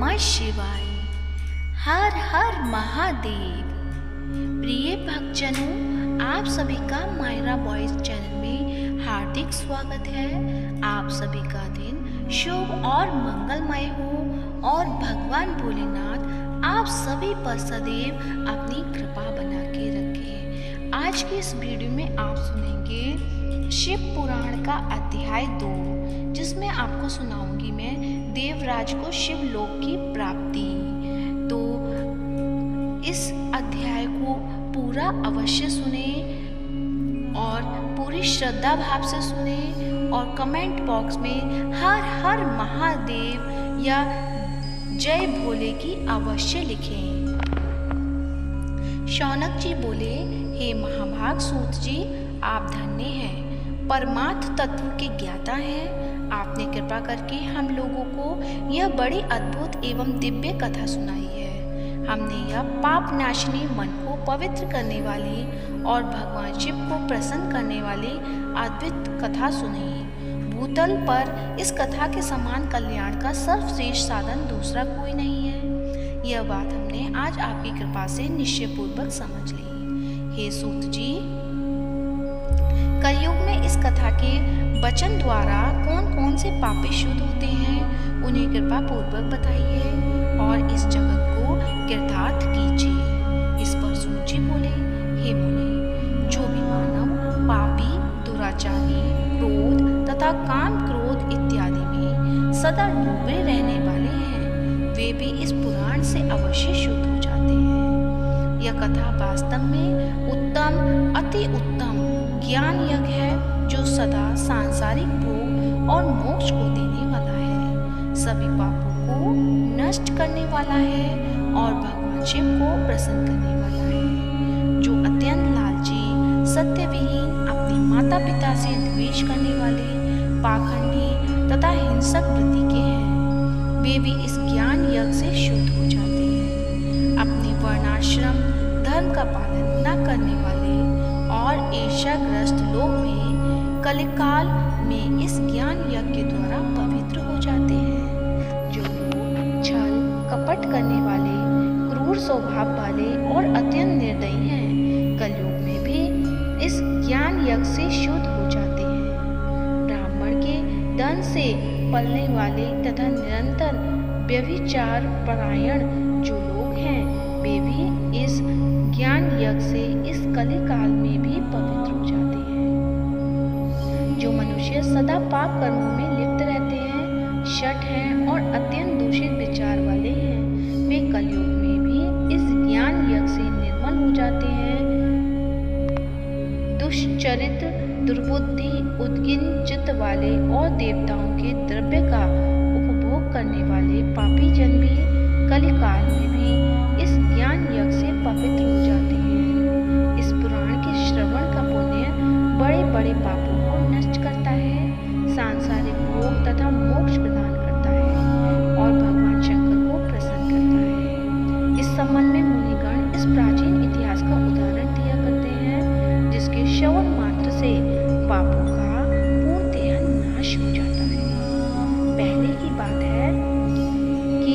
नमः शिवाय। हर हर महादेव। प्रिय भक्तजनों, आप सभी का मायरा बॉयज चैनल में हार्दिक स्वागत है। आप सभी का दिन शुभ और मंगलमय हो और भगवान भोलेनाथ आप सभी पर सदैव अपनी कृपा बना के रखे। आज की इस वीडियो में आप सुनेंगे शिव पुराण का अध्याय 2, जिसमें आपको सुनाऊंगी मैं देवराज को शिवलोक की प्राप्ति। तो इस अध्याय को पूरा अवश्य सुने और पूरी श्रद्धा भाव से सुने और कमेंट बॉक्स में हर हर महादेव या जय भोले की अवश्य लिखें। शौनक जी बोले, हे महाभाग सूत जी, आप धन्य हैं, परमार्थ तत्व के ज्ञाता हैं। आपने कृपा करके हम लोगों को यह बड़ी अद्भुत एवं दिव्य कथा सुनाई है। हमने यह पाप नाशिनी, मन को पवित्र करने वाली और भगवान शिव को प्रसन्न करने वाली अद्भुत कथा सुनी। भूतल पर इस कथा के समान कल्याण का सर्वश्रेष्ठ साधन दूसरा कोई नहीं है। यह बात हमने आज आपकी कृपा से निश्चयपूर्वक समझ ली। हे सूत जी, कलयुग में इस कथा के वचन द्वारा कौन कौन से पापी शुद्ध होते हैं, उन्हें कृपा पूर्वक बताइए और इस जगत को कृतार्थ कीजिए। इस पर सूत जी बोले, हे मुनि, जो भी मानव पापी, दुराचारी, क्रोध तथा काम क्रोध इत्यादि में सदा डूबे रहने वाले हैं, वे भी इस पुराण से अवश्य शुद्ध हो जाते हैं। यह कथा वास्तव में उत्तम, अति उत्तम ज्ञान यज्ञ है, जो सदा सांसारिक भोग और मोक्ष को देने वाला है, सभी पापों को नष्ट करने वाला है और भगवान शिव को प्रसन्न करने वाला है। जो अत्यंत लालची, सत्यविहीन, अपने माता पिता से द्वेष करने वाले, पाखंडी तथा हिंसक वृत्ति के हैं, वे भी इस ज्ञान यज्ञ से शुद्ध हो जाते हैं। अपने वर्णाश्रम धर्म का पालन न करने वाले और ईर्ष्याग्रस्त लोग भी कलिकाल में इस ज्ञान यज्ञ के द्वारा पवित्र हो जाते हैं। जो लोग छल कपट करने वाले, क्रूर स्वभाव वाले और अत्यंत निर्दयी हैं, कलयुग में भी इस ज्ञान यज्ञ से शुद्ध हो जाते हैं। ब्राह्मण के धन से पलने वाले तथा निरंतर व्यभिचार परायण जो लोग हैं, वे भी इस ज्ञान यज्ञ से इस कलिकाल में भी पवित्र हो जाते हैं। जो मनुष्य सदा पाप कर्मों में लिप्त रहते हैं, शठ हैं और अत्यंत दूषित विचार वाले हैं, वे कलयुग में भी इस ज्ञान यज्ञ से निर्मल हो जाते हैं। दुष्चरित्र, दुर्बुद्धि, उद्गिन चित्त वाले और देवताओं के द्रव्य का उपभोग करने वाले पापी जन भी कलिकाल में भी इस ज्ञान यज्ञ से पवित्र हो जाते हैं। इस पुराण के श्रवण का पुण्य बड़े बड़े पापों को नष्ट करता है, सांसारिक भोग तथा मोक्ष प्रदान करता है और भगवान शंकर को प्रसन्न करता है। इस संबंध में मुनिगण इस प्राचीन इतिहास का उदाहरण दिया करते हैं, जिसके श्रवण मात्र से पापों का पूर्णतः नाश हो जाता है। पहले की बात है कि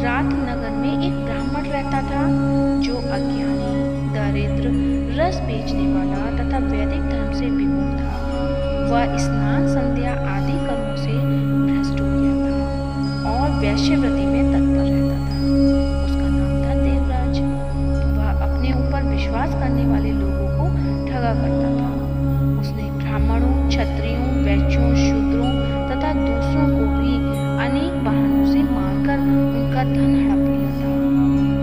रात नगर में एक ब्राह्मण रहता था, जो अज्ञानी, दरिद्र, रस बेचने वाला तथा वैदिक धर्म से विमुख था। वह स्नान, संध्या आदि कर्मों से भ्रष्ट हो गया था और वैश्यवृत्ति में तत्पर रहता था। उसका नाम था देवराज। वह अपने ऊपर विश्वास करने वाले लोगों को ठगा करता था। उसने ब्राह्मणों, क्षत्रियों, वैश्यों, शूद्रों तथा दूसरों को भी अनेक बहानों से मारकर उनका धन हड़प लिया था।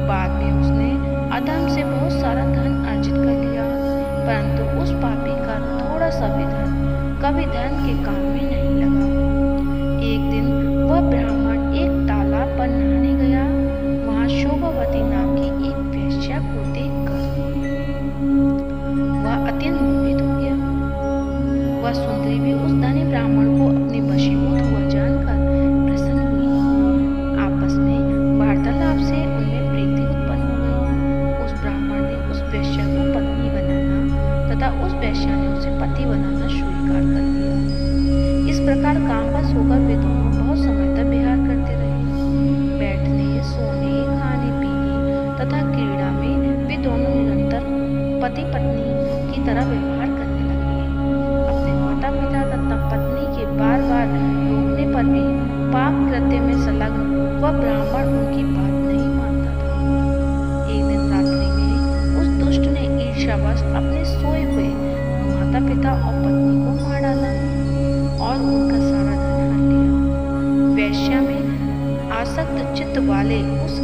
बाद में उसने अधर्म से बहुत सारा धन अर्जित कर लिया, परंतु उस पापी का थोड़ा सा भी धन कभी धर्म के काम में नहीं लगा। एक दिन वह ब्राह्मण एक तालाब पर नहाने गया। वहां शोभावती नाम की एक वेश्या को देखकर वह अत्यंत मोहित हो गया। वह सुंदरी भी उस धनी ब्राह्मण को अपने वशीभूत हुआ जानकर प्रसन्न हुई। आपस में वार्तालाप से उनमें प्रीति उत्पन्न हो गई। उस ब्राह्मण ने उस वेश्या को पत्नी बनाना तथा उस वेश्या ने उसे पति बनाना स्वीकार कर लिया। कृत्य में संलग्न वह ब्राह्मण उनकी बात नहीं मानता था। एक दिन रात्रि में उस दुष्ट ने ईर्ष्यावश अपने सोए हुए माता पिता और पत्नी को मार डाला और उनका सारा धन हर लिया। वेश्या में आसक्त चित्त वाले उस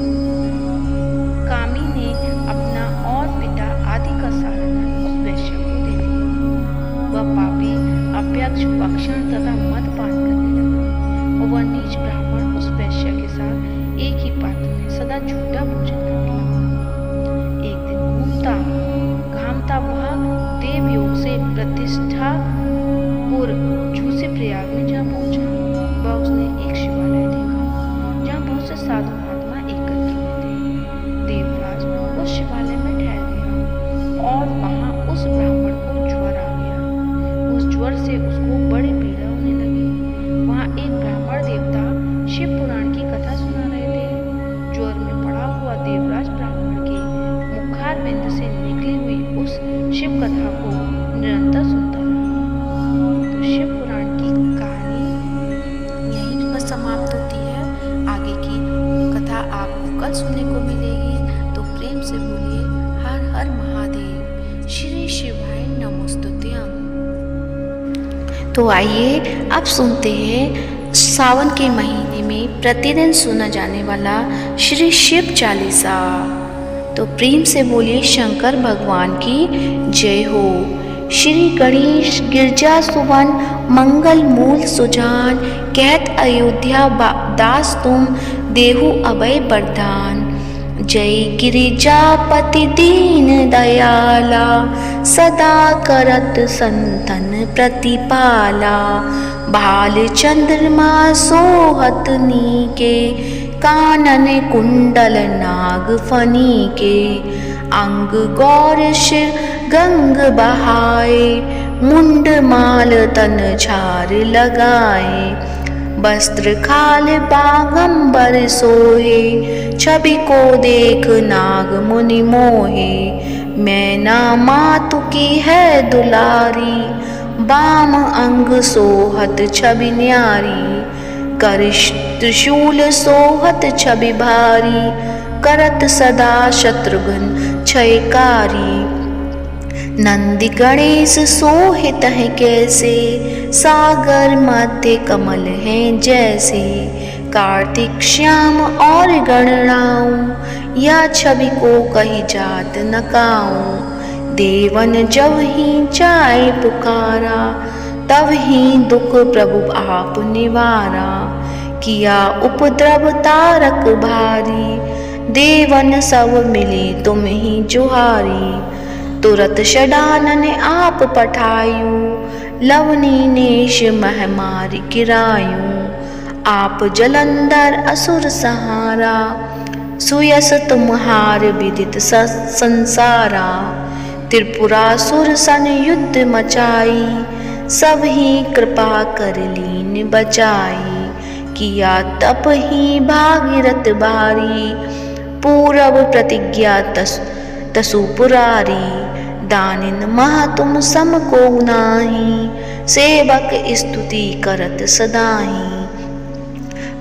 कामी ने अपना और पिता आदि का सारा धन उस वेश्या को दे दिया। वह पापी अभ्यक्ष भक्षण तथा मदपान करने लगा और वह नीच ब्राह्मण उस वेश्या के साथ एक ही पात्र में सदा झूठा भोजन करने लगा। एक दिन घूमता घामता वह देवयोग से प्रतिष्ठा झूसे प्रयाग में जा पहुंचा। वह उसने एक शिवालय देखा जहाँ बहुत से साधु महात्मा एकत्र हुए थे। देवराज उस शिवालय में ठहर गया और वहां उस ब्राह्मण को ज्वर आ गया। उस ज्वर से उसको बड़ी पीड़ा होने लगी। वहां एक ब्राह्मण देवता शिव पुराण की कथा सुना रहे थे। ज्वर में पड़ा हुआ देवराज ब्राह्मण के मुखारविंद से निकली हुई उस शिव कथा को निरंतर सुनता रहा। तो शिव पुराण की कहानी यहीं पर समाप्त होती है। आगे की कथा आपको कल सुनने को मिलेगी। तो प्रेम से बोलिए हर हर महादेव, श्री शिवाय नमोस्तुते। तो आइए अब सुनते हैं सावन के महीने में प्रतिदिन सुना जाने वाला श्री शिव चालीसा। तो प्रेम से बोलिए शंकर भगवान की जय हो। श्री गणेश गिरजा सुवन मंगल मूल सुजान, कहत अयोध्या दास तुम देहु अभय वरदान। जय गिरिजापति दीन दयाला, सदा करत संतन प्रतिपाला। भाल चंद्रमा सोहत नीके, कानन कुंडल नाग फनी के। अंग गौर शिर गंग बहाए, मुंड माल तन झार लगाए। वस्त्र खाल बागंबर सोहे, छवि को देख नाग मुनि मोहे। मैना मातु की है दुलारी, बाम अंग सोहत छवि न्यारी। करिश त्रिशूल सोहत छवि भारी, करत सदा शत्रुघ्न क्षयकारी। नंदी गणेश सोहित है कैसे, सागर मध्य कमल हैं जैसे। कार्तिक श्याम और गणराऊं, या छवि को कही जात न काऊं। देवन जब ही जाए पुकारा, तब ही दुख प्रभु आप निवारा। किया उपद्रव तारक भारी, देवन सब मिले तुम ही जुहारी। तुरत षडानन आप पठायु, लवनी नेश महमारी गिरायूं। आप जलंधर असुर सहारा, सुयस तुम्हार विदित संसारा। त्रिपुरासुर सन युद्ध मचाई, सब ही कृपा कर लीन बचाई। किया तप ही भागीरथ भारी, पूरब प्रतिज्ञा तसु पुरारी। दानिन मह तुम सम को नाही, सेवक स्तुति करत सदाही।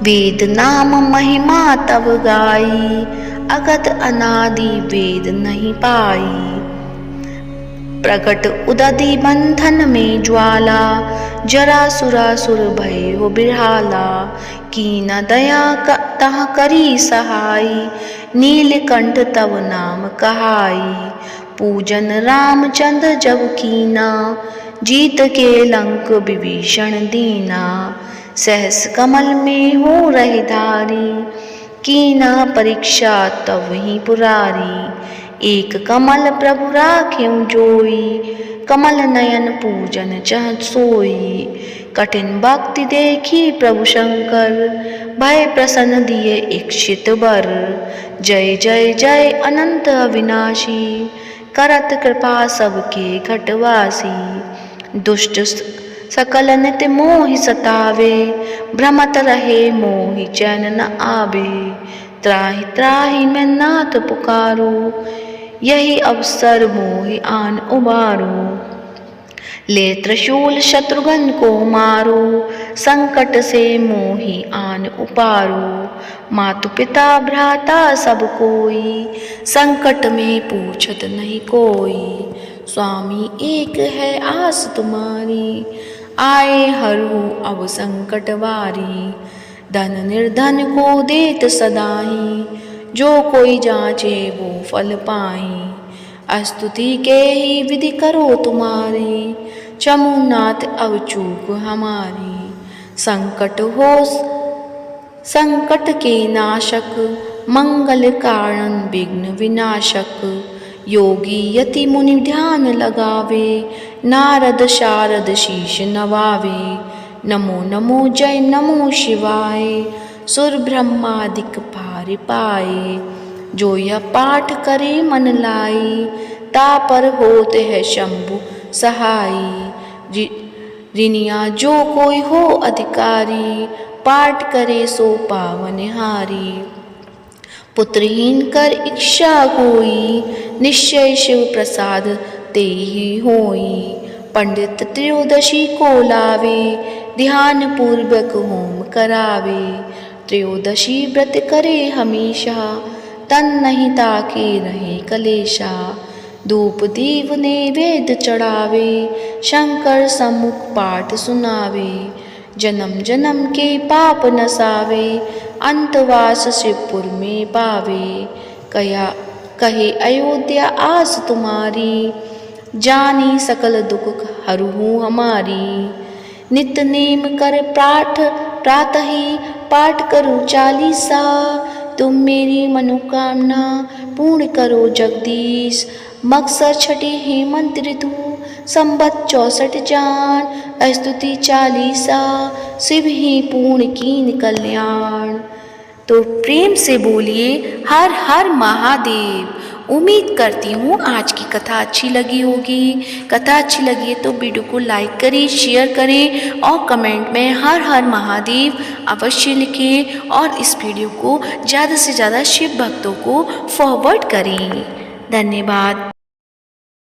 वेद नाम महिमा तब गाई, अगत अनादि वेद नहीं पाई। प्रकट उदधि बंधन में ज्वाला, जरा सुरासुर भय हो बिरहाला। कीना दया तह करी सहाई, नीलकंठ तव नाम कहाई। पूजन रामचंद्र जब कीना, जीत के लंक विभीषण दीना। सहस कमल में हो रही धारी, कीना परीक्षा तब ही पुरारी। एक कमल प्रभु राख्यं जोई, कमल नयन पूजन चह सोई। कठिन भक्ति देखी प्रभु शंकर, भय प्रसन्न दिए इच्छित वर। जय जय जय अनंत अविनाशी, करत कृपा सबके घटवासी। दुष्ट सकल नित मोहि सतावे, भ्रमत रहे मोहि चैन न आवे। त्राहि त्राहि मैं नाथ पुकारो, यही अवसर मोहि आन उबारो। ले त्रिशूल शत्रुघ्न को मारो, संकट से मोहि आन उपारो। मातु पिता भ्राता सब कोई, संकट में पूछत नहीं कोई। स्वामी एक है आस तुम्हारी, आए हरहु अब संकट वारी। धन निर्धन को देत सदाही, जो कोई जांचे वो फल पाई। स्तुति के ही विधि करो तुम्हारी, चमुनाथ अब चूक हमारी। संकट के नाशक, मंगल कारण विघ्न विनाशक। योगी यति मुनि ध्यान लगावे, नारद शारद शीश नवावे। नमो नमो जय नमो शिवाय, सुर ब्रह्मादिक पार पाए। जो यह पाठ करे मन लाई, तापर होते है शंभु सहाई। ऋनिया जो कोई हो अधिकारी, पाठ करे सो पावनहारी। पुत्रहीन कर इच्छा कोई, निश्चय शिव प्रसाद ते ही होई। पंडित त्रयोदशी को लावे, ध्यान पूर्वक होम करावे। त्रयोदशी व्रत करे हमेशा, तन नहीं ताके रहे कलेशा। धूप दीप नैवेद्य चढ़ावे, शंकर सम्मुख पाठ सुनावे। जन्म जन्म के पाप नसावे, अंतवास शिवपुर में पावे। कहे अयोध्या आस तुम्हारी, जानी सकल दुख हरहु हमारी। नित नेम कर प्रातः ही पाठ करो चालीसा। तुम मेरी मनोकामना पूर्ण करो जगदीश। मकसर छठी हेमंत ऋतु, संबत 64 जान। स्तुति चालीसा, शिव ही पूर्ण कीन कल्याण। तो प्रेम से बोलिए हर हर महादेव। उम्मीद करती हूँ आज की कथा अच्छी लगी होगी। कथा अच्छी लगी है तो वीडियो को लाइक करें, शेयर करें और कमेंट में हर हर महादेव अवश्य लिखें। और इस वीडियो को ज़्यादा से ज़्यादा शिव भक्तों को फॉरवर्ड करें। धन्यवाद।